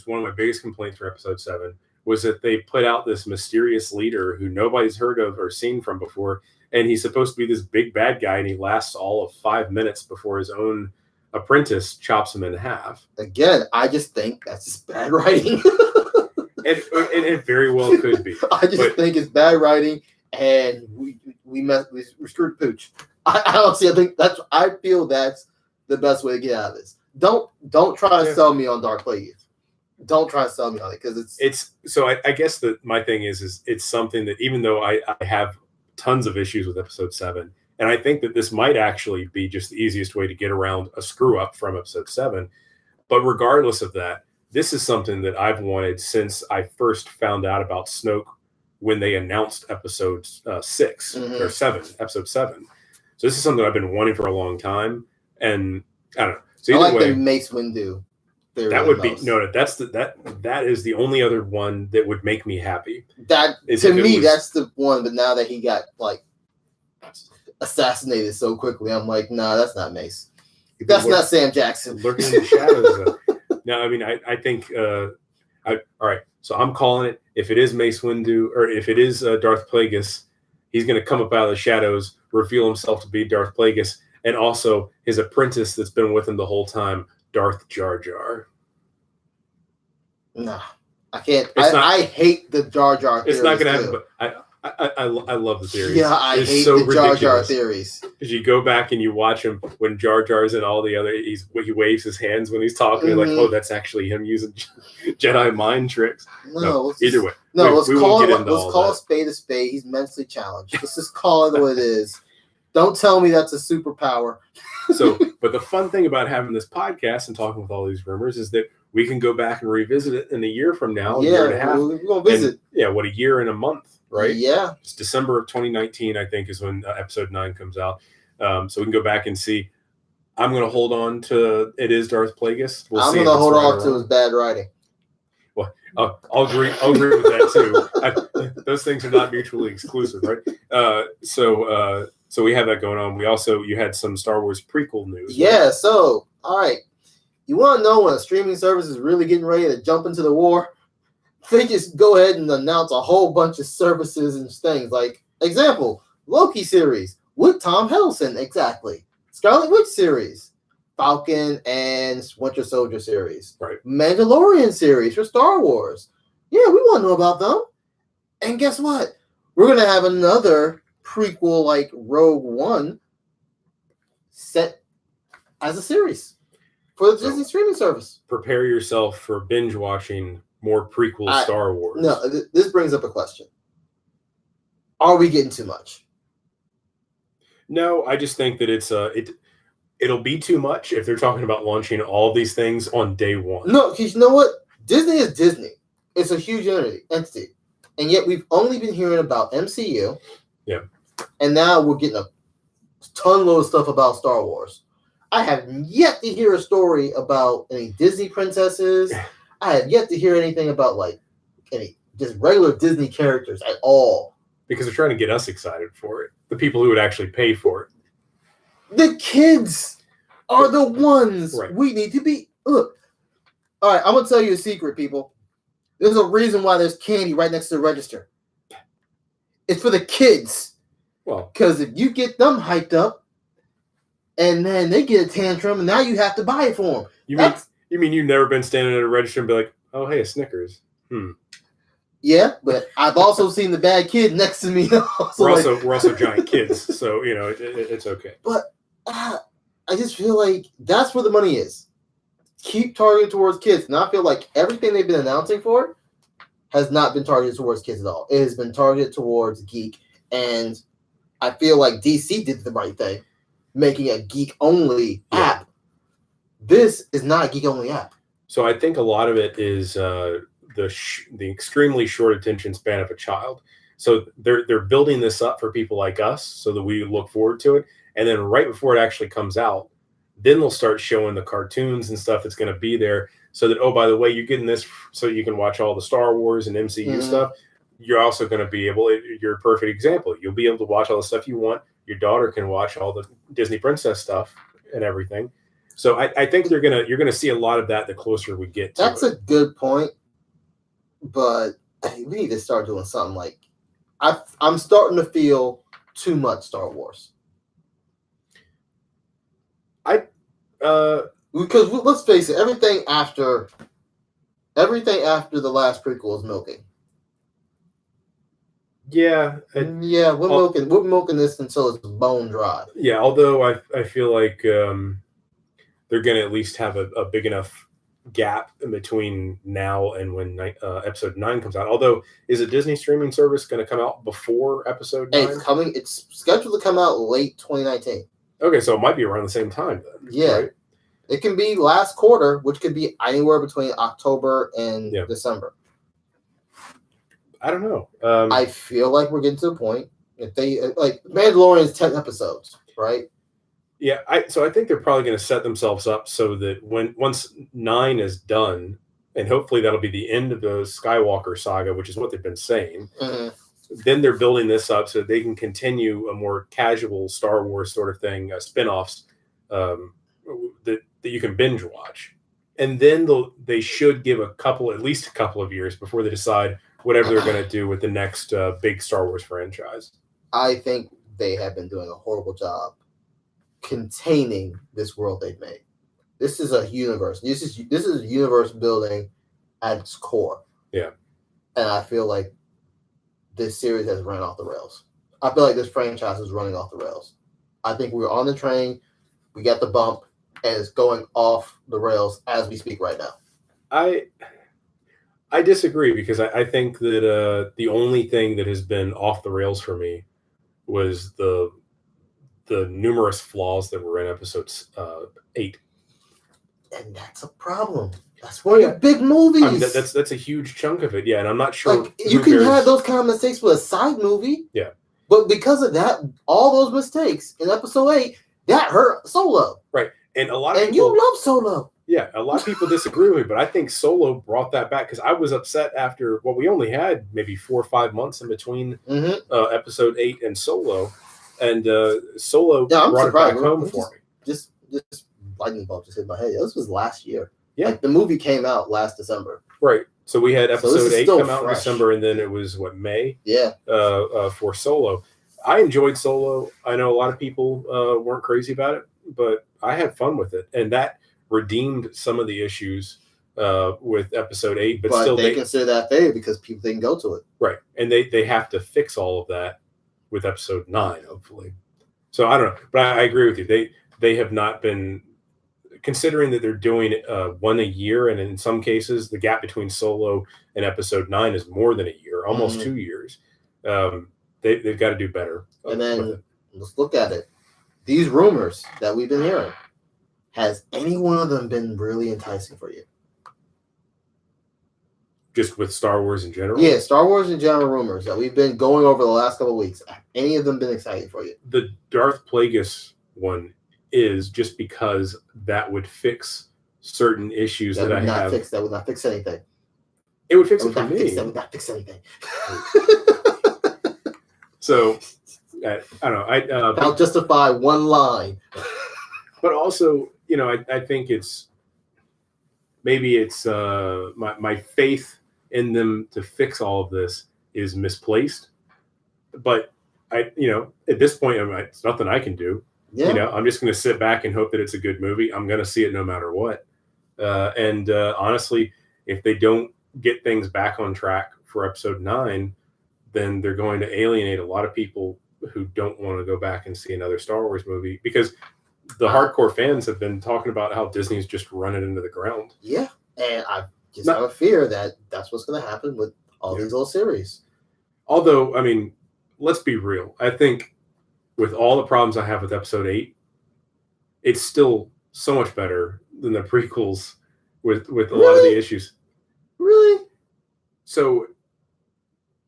one of my biggest complaints for episode 7 was that they put out this mysterious leader who nobody's heard of or seen from before, and he's supposed to be this big bad guy, and he lasts all of 5 minutes before his own apprentice chops him in half. Again, I just think that's just bad writing. It very well could be. I think it's bad writing, and we screwed the pooch. I feel that's the best way to get out of this. Don't try to sell me on Dark Plagueis. Don't try to sell me on it because it's. So I guess that my thing is it's something that even though I have tons of issues with episode 7, and I think that this might actually be just the easiest way to get around a screw up from episode 7, but regardless of that, this is something that I've wanted since I first found out about Snoke when they announced episode 6 Mhm. or 7, episode 7. So this is something I've been wanting for a long time, and I don't know. So I either like way, the Mace Windu. that would be that is the only other one that would make me happy. That to me, that's the one. But now that he got like assassinated so quickly, I'm like, nah, that's not Mace. That's not Sam Jackson. Lurking in the shadows. No, I mean, I think. All right, so I'm calling it. If it is Mace Windu, or if it is Darth Plagueis, he's going to come up out of the shadows, reveal himself to be Darth Plagueis, and also his apprentice that's been with him the whole time, Darth Jar Jar. Nah, I can't. I hate the Jar Jar theories. It's not going to happen, but I love the theories. Yeah, I hate so the Jar Jar theories. Because you go back and you watch him when Jar Jar's and all the other, he waves his hands when he's talking. You're like, oh, that's actually him using Jedi mind tricks. No, either way. No, let's call a spade a spade. He's mentally challenged. Let's just call it what it is. Don't tell me that's a superpower. So, but the fun thing about having this podcast and talking with all these rumors is that we can go back and revisit it in a year from now, a year and a half. We're going to visit. And, a year and a month, right? Yeah. It's December of 2019, I think, is when episode 9 comes out. So we can go back and see. I'm going to hold on to it is Darth Plagueis. I'm going to hold on to his bad writing. Well, I'll agree with that too. Those things are not mutually exclusive, right? So we have that going on. You had some Star Wars prequel news. Yeah. Right? So, all right. You want to know when a streaming service is really getting ready to jump into the war? They just go ahead and announce a whole bunch of services and things. Like, example, Loki series with Tom Hiddleston, exactly. Scarlet Witch series, Falcon and Winter Soldier series, right? Mandalorian series for Star Wars. Yeah, we want to know about them. And guess what? We're going to have another prequel like Rogue One set as a series for the Disney streaming service. Prepare yourself for binge watching more prequel Star Wars. No, this brings up a question. Are we getting too much? No, I just think that it'll be too much if they're talking about launching all these things on day one. No, because you know what? Disney is Disney. It's a huge entity. And yet we've only been hearing about MCU. Yeah. And now we're getting a ton load of stuff about Star Wars. I have yet to hear a story about any Disney princesses. I have yet to hear anything about like any just regular Disney characters at all. Because they're trying to get us excited for it. The people who would actually pay for it. The kids are the ones we need to be. Look. All right, I'm going to tell you a secret, people. There's a reason why there's candy right next to the register. It's for the kids. Well, because if you get them hyped up, and then they get a tantrum, and now you have to buy it for them. You mean you've never been standing at a register and be like, oh, hey, a Snickers. Yeah, but I've also seen the bad kid next to me. We're also giant kids, so it's okay. But I just feel like that's where the money is. Keep targeting towards kids, and I feel like everything they've been announcing for has not been targeted towards kids at all. It has been targeted towards geek, and I feel like DC did the right thing, making a geek-only app. This is not a geek-only app. So I think a lot of it is the extremely short attention span of a child. So they're building this up for people like us so that we look forward to it. And then right before it actually comes out, then they'll start showing the cartoons and stuff that's going to be there so that, oh, by the way, you're getting this so you can watch all the Star Wars and MCU stuff. You're also going to be you're a perfect example. You'll be able to watch all the stuff you want. Your daughter can watch all the Disney princess stuff and everything. So I think you're gonna see a lot of that the closer we get to That's a good point. But we need to start doing something like I'm starting to feel too much Star Wars. Because let's face it, everything after the last prequel is milking. Yeah, we're milking this until it's bone dry. Yeah, although I feel like they're gonna at least have a big enough gap in between now and when episode 9 comes out. Although, is a Disney streaming service going to come out before episode 9? It's scheduled to come out late 2019. Okay, so it might be around the same time then. Yeah. Right? It can be last quarter, which could be anywhere between October and December. I don't know. I feel like we're getting to the point if they like Mandalorian's 10 episodes, right? Yeah, so I think they're probably going to set themselves up so that once 9 is done, and hopefully that'll be the end of the Skywalker saga, which is what they've been saying. Mm-hmm. Then they're building this up so they can continue a more casual Star Wars sort of thing, spin-offs that you can binge watch. And then they should give at least a couple of years before they decide whatever they're going to do with the next big Star Wars franchise. I think they have been doing a horrible job containing this world they've made. This is a universe. This is universe building at its core. Yeah. And I feel like this series has run off the rails. I feel like this franchise is running off the rails. I think we're on the train, we got the bump, and it's going off the rails as we speak right now. I disagree because I think that the only thing that has been off the rails for me was the numerous flaws that were in episodes 8. And that's a problem. That's one of the big movies. I mean, that's a huge chunk of it, yeah. And I'm not sure like you can have those kind of mistakes with a side movie, yeah. But because of that, all those mistakes in episode 8 that hurt Solo, right? And a lot of people, you love Solo. Yeah, a lot of people disagree with me, but I think Solo brought that back because I was upset after we only had maybe 4 or 5 months in between episode 8 and Solo, and Solo brought it back home for me. Just lightning bolt just hit my head. This was last year. Yeah, like the movie came out last December. Right. So we had episode 8 come out in fresh. December, and then it was May. Yeah. For Solo, I enjoyed Solo. I know a lot of people weren't crazy about it, but I had fun with it, and that redeemed some of the issues with episode 8. But still, they consider that failure because people didn't go to it. Right, and they have to fix all of that with episode 9, hopefully. So I don't know, but I agree with you. They have not been. Considering that they're doing one a year, and in some cases, the gap between Solo and episode 9 is more than a year, almost 2 years. They've got to do better. And then let's look at it. These rumors that we've been hearing, has any one of them been really enticing for you? Just with Star Wars in general? Yeah, Star Wars in general rumors that we've been going over the last couple of weeks. Have any of them been exciting for you? The Darth Plagueis one is just because that would fix certain issues that I have. That would not fix anything. It would fix it for me. That would not fix anything. So, I don't know. I'll justify one line. But also, I think it's my faith in them to fix all of this is misplaced. But at this point, it's nothing I can do. Yeah. I'm just going to sit back and hope that it's a good movie. I'm going to see it no matter what. And honestly, if they don't get things back on track for episode 9, then they're going to alienate a lot of people who don't want to go back and see another Star Wars movie because the hardcore fans have been talking about how Disney's just run it into the ground. Yeah. And I just have a fear that that's what's going to happen with all these little series. Although, I mean, let's be real. I think with all the problems I have with episode 8, it's still so much better than the prequels with a lot of the issues. Really? So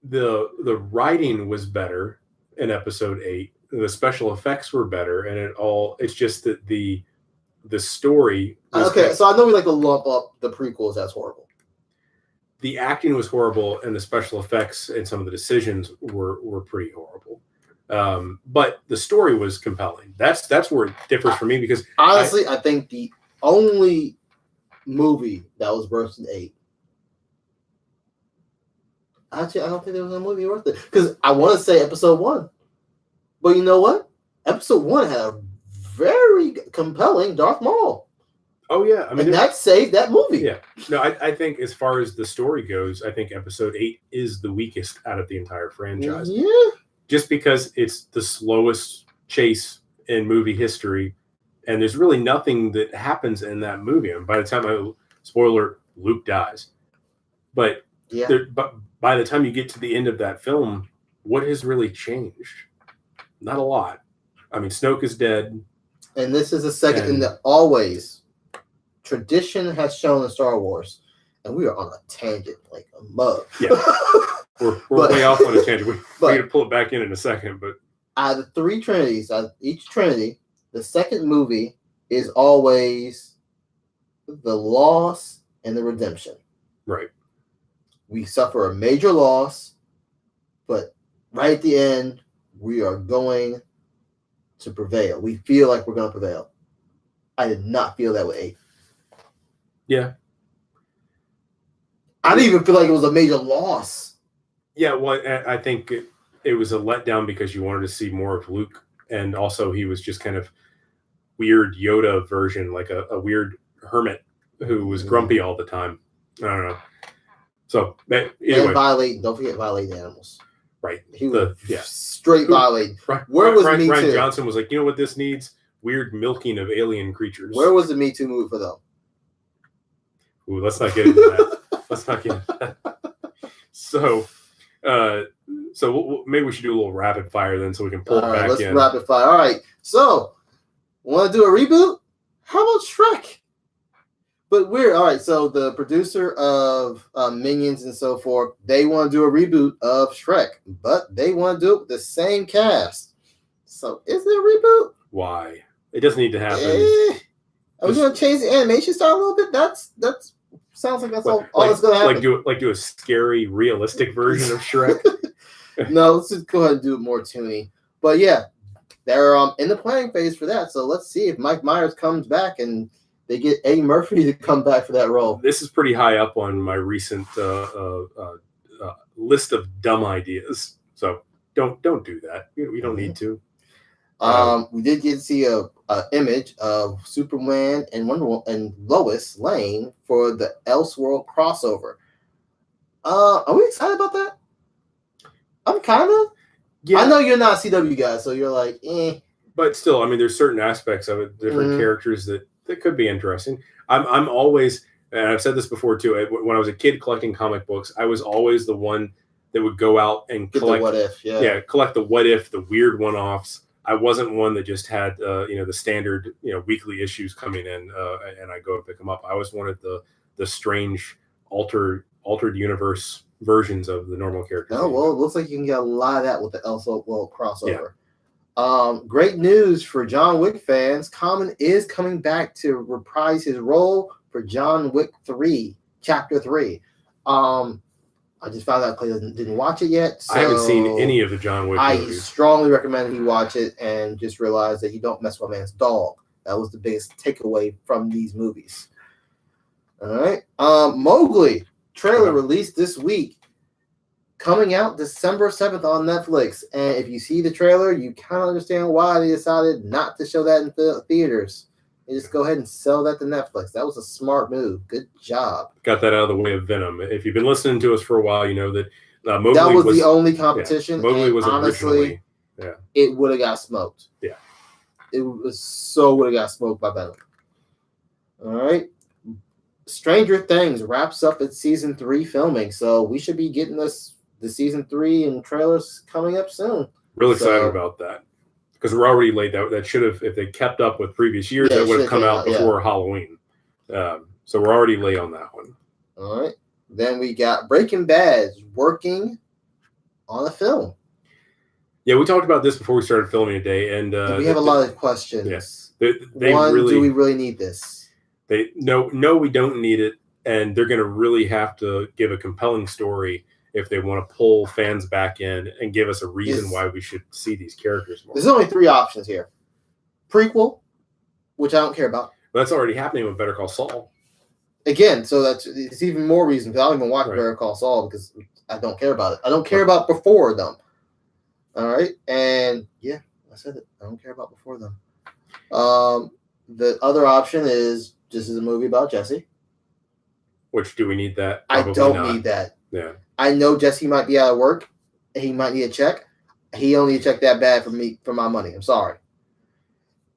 the writing was better in episode 8. The special effects were better, and it's just that the story okay, so I know we like to lump up the prequels as horrible. The acting was horrible, and the special effects and some of the decisions were pretty horrible. But the story was compelling. That's where it differs for me because honestly, I think the only movie that was worse than 8. Actually, I don't think there was a movie worth it because I want to say episode 1, but you know what? Episode 1 had a very compelling Darth Maul. Oh yeah, I mean, and that saved that movie. Yeah, no, I think as far as the story goes, I think episode 8 is the weakest out of the entire franchise. Yeah. Just because it's the slowest chase in movie history, and there's really nothing that happens in that movie. And by the time spoiler, Luke dies. But by the time you get to the end of that film, what has really changed? Not a lot. I mean, Snoke is dead. And this is a second in that always tradition has shown in Star Wars, and we are on a tangent like a mug. Yeah. We're way off on a tangent. We're going to pull it back in a second. But out of the three Trinities, out of each Trinity, the second movie is always the loss and the redemption. Right. We suffer a major loss, but right at the end, we are going to prevail. We feel like we're going to prevail. I did not feel that with 8. Yeah. I didn't even feel like it was a major loss. Yeah, well, I think it was a letdown because you wanted to see more of Luke, and also he was just kind of weird Yoda version, like a weird hermit who was grumpy all the time. I don't know. So anyway. And don't forget violating animals. Right. He was straight violating. Where was Me Too? Ryan Johnson was like, you know what this needs? Weird milking of alien creatures. Where was the Me Too movie for them? Ooh, let's not get into that. Let's not get into that. So maybe we should do a little rapid fire then so we can pull it back in. Let's rapid fire. All right. So, want to do a reboot? How about Shrek? But weird. All right. So the producer of Minions and so forth, they want to do a reboot of Shrek, but they want to do it with the same cast. So is it a reboot? Why? It doesn't need to happen. Are we going to change the animation style a little bit? That's sounds like that's all that's going to happen. Like do a scary, realistic version of Shrek. No, let's just go ahead and do it more toony. But yeah, they're in the planning phase for that. So let's see if Mike Myers comes back and they get Eddie Murphy to come back for that role. This is pretty high up on my recent list of dumb ideas. So don't do that. We don't need to. We did get to see a image of Superman and Wonder Woman and Lois Lane for the Elseworld crossover. Are we excited about that? I'm kind of. Yeah. I know you're not a CW guy, so you're like, eh. But still, I mean, there's certain aspects of it, different characters that could be interesting. I'm always, and I've said this before too. When I was a kid collecting comic books, I was always the one that would go out and collect what if, collect the what if, the weird one-offs. I wasn't one that just had the standard weekly issues coming in and I go and pick them up. I always wanted the strange altered universe versions of the normal characters. Oh well, it looks like you can get a lot of that with the Elseworld crossover. Yeah. Great news for John Wick fans. Common is coming back to reprise his role for John Wick 3, Chapter 3. I just found out Clay didn't watch it yet. So I haven't seen any of the John Wick movies. I strongly recommend he watch it and just realize that you don't mess with a man's dog. That was the biggest takeaway from these movies. All right. Mowgli trailer released this week. Coming out December 7th on Netflix. And if you see the trailer, you kind of understand why they decided not to show that in theaters. They just go ahead and sell that to Netflix. That was a smart move. Good job. Got that out of the way of Venom. If you've been listening to us for a while, you know that Mowgli that was the only competition. Yeah, Mowgli was honestly, originally. It would have got smoked. Yeah. It would have got smoked by Venom. All right. Stranger Things wraps up its season 3 filming, so we should be getting the season 3 and trailers coming up soon. Real excited about that. Because we're already late. That should have, if they kept up with previous years, that would have come out before Halloween. So we're already late on that one. All right. Then we got Breaking Bad working on a film. Yeah, we talked about this before we started filming today, and we have a lot of questions. Yes, they One, really, do we really need this? No, we don't need it, and they're going to really have to give a compelling story if they want to pull fans back in and give us a reason why we should see these characters more. There's only 3 options here. Prequel, which I don't care about. But that's already happening with Better Call Saul. Again, so it's even more reason. I don't even watch Better Call Saul because I don't care about it. I don't care about before them. All right? And, yeah, I said it. I don't care about before them. The other option is this is a movie about Jesse. Which, do we need that? Probably I don't need that. Yeah. I know Jesse might be out of work. He might need a check. He don't need a check that bad for my money. I'm sorry.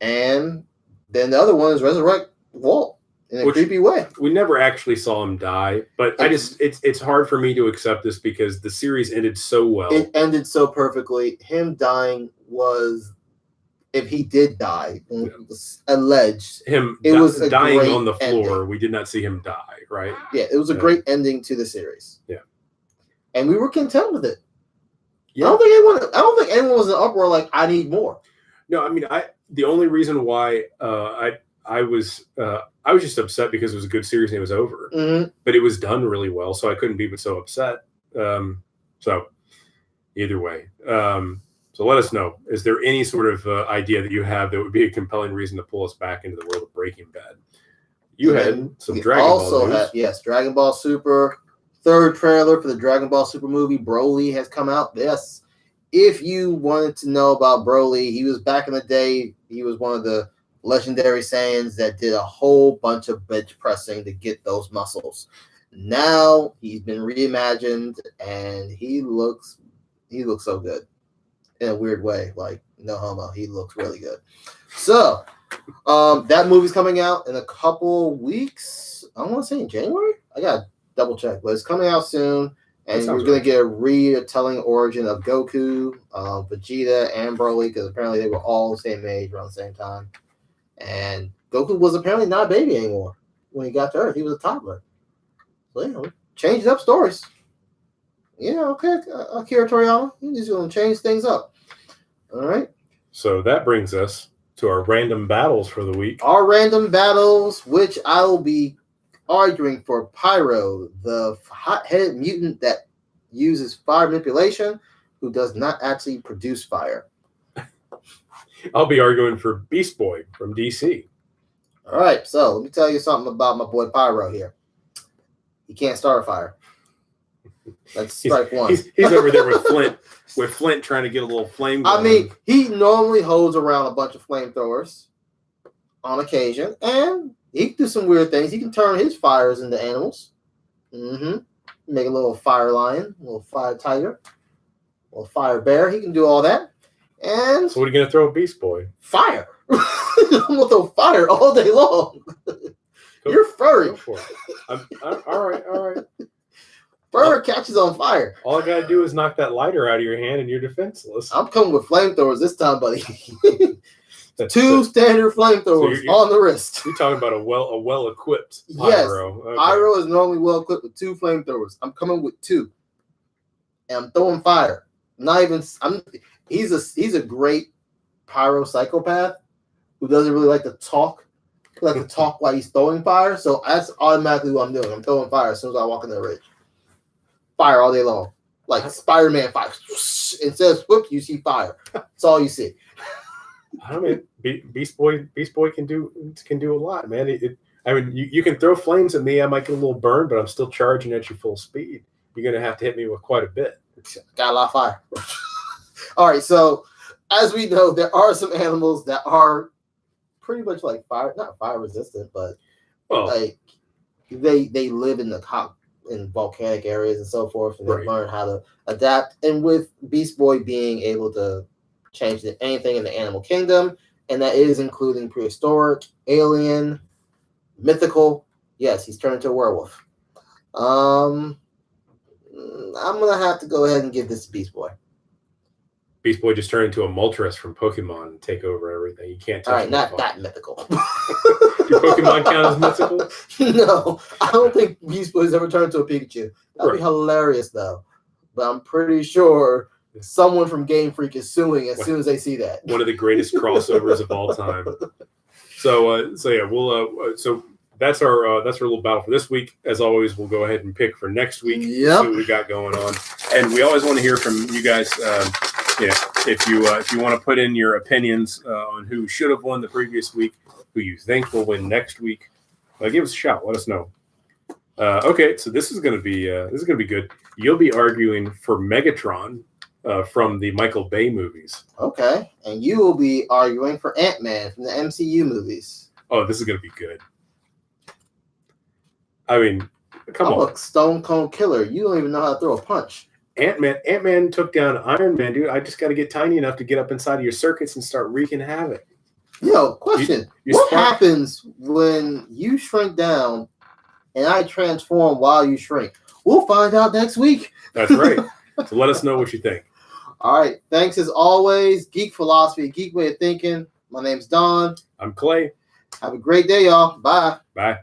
And then the other one is resurrect Walt in a creepy way. We never actually saw him die, but it's hard for me to accept this because the series ended so well. It ended so perfectly. Him dying was, if he did die, it was alleged. It was dying on the floor. Ending. We did not see him die, right? Yeah, it was a great ending to the series. Yeah. and we were content with it. Yeah. I don't think anyone was in uproar like I need more. No, I mean, the only reason why I was just upset because it was a good series and it was over, but it was done really well, so I couldn't be but so upset. So either way, so let us know. Is there any sort of idea that you have that would be a compelling reason to pull us back into the world of Breaking Bad? You had some Dragon Ball news. Yes, Dragon Ball Super. Third trailer for the Dragon Ball Super movie. Broly has come out. Yes. If you wanted to know about Broly, he was back in the day. He was one of the legendary Saiyans that did a whole bunch of bench pressing to get those muscles. Now he's been reimagined, and he looks so good in a weird way. Like, no homo, he looks really good. So that movie's coming out in a couple weeks. I want to say in January. I gotta double check, but it's coming out soon. And we're going to get a retelling origin of Goku, Vegeta, and Broly, because apparently they were all the same age around the same time. And Goku was apparently not a baby anymore when he got to Earth. He was a toddler. So, changing up stories. Yeah, okay, Akira Toriyama. He's just going to change things up. All right. So that brings us to our random battles for the week. Our random battles, which I will be arguing for Pyro, the hot-headed mutant that uses fire manipulation, who does not actually produce fire. I'll be arguing for Beast Boy from DC. All right, so let me tell you something about my boy Pyro here. He can't start a fire. That's strike one. He's over there with Flint trying to get a little flame going. I mean, he normally holds around a bunch of flamethrowers on occasion, and he can do some weird things. He can turn his fires into animals. Make a little fire lion, a little fire tiger, a little fire bear. He can do all that. And so what are you going to throw at Beast Boy? Fire. I'm going to throw fire all day long. You're furry. Go for it. All right. Fur catches on fire. All I got to do is knock that lighter out of your hand and you're defenseless. I'm coming with flamethrowers this time, buddy. Two standard flamethrowers on the wrist. You're talking about a well-equipped Pyro. Yes, okay. Pyro is normally well-equipped with two flamethrowers. I'm coming with two, and I'm throwing fire. He's a great Pyro psychopath who doesn't really like to talk. He likes to talk while he's throwing fire, so that's automatically what I'm doing. I'm throwing fire as soon as I walk in the ridge. Fire all day long, like Spider-Man fire. Instead of whoop, you see fire. That's all you see. I mean, Beast Boy can do a lot, man. You can throw flames at me. I might get a little burned, but I'm still charging at you full speed. You're gonna have to hit me with quite a bit. Got a lot of fire. All right, so as we know, there are some animals that are pretty much like not fire resistant, but like they live in in volcanic areas and so forth, and they learn how to adapt. And with Beast Boy being able to change anything in the animal kingdom, and that is including prehistoric, alien, mythical. Yes, he's turned into a werewolf. I'm gonna have to go ahead and give this to Beast Boy. Beast Boy just turned into a Moltres from Pokemon and take over everything. You can't touch. All right, not that mythical. Do Pokemon count as mythical? No, I don't think Beast Boy's ever turned into a Pikachu. That'd be hilarious, though. But I'm pretty sure someone from Game Freak is suing as soon as they see that. One of the greatest crossovers of all time. So that's our little battle for this week. As always, we'll go ahead and pick for next week. See what we got going on, and we always want to hear from you guys. If you want to put in your opinions on who should have won the previous week, who you think will win next week, give us a shout. Let us know. Okay, so this is gonna be good. You'll be arguing for Megatron from the Michael Bay movies. Okay, and you will be arguing for Ant-Man from the MCU movies. Oh, this is gonna be good. I mean, come on, a stone cold killer. You don't even know how to throw a punch. Ant-Man took down Iron Man, dude. I just got to get tiny enough to get up inside of your circuits and start wreaking havoc. Yo, question. What happens when you shrink down and I transform while you shrink? We'll find out next week. That's right. So let us know what you think. All right. Thanks as always. Geek Philosophy, Geek Way of Thinking. My name's Don. I'm Clay. Have a great day, y'all. Bye. Bye.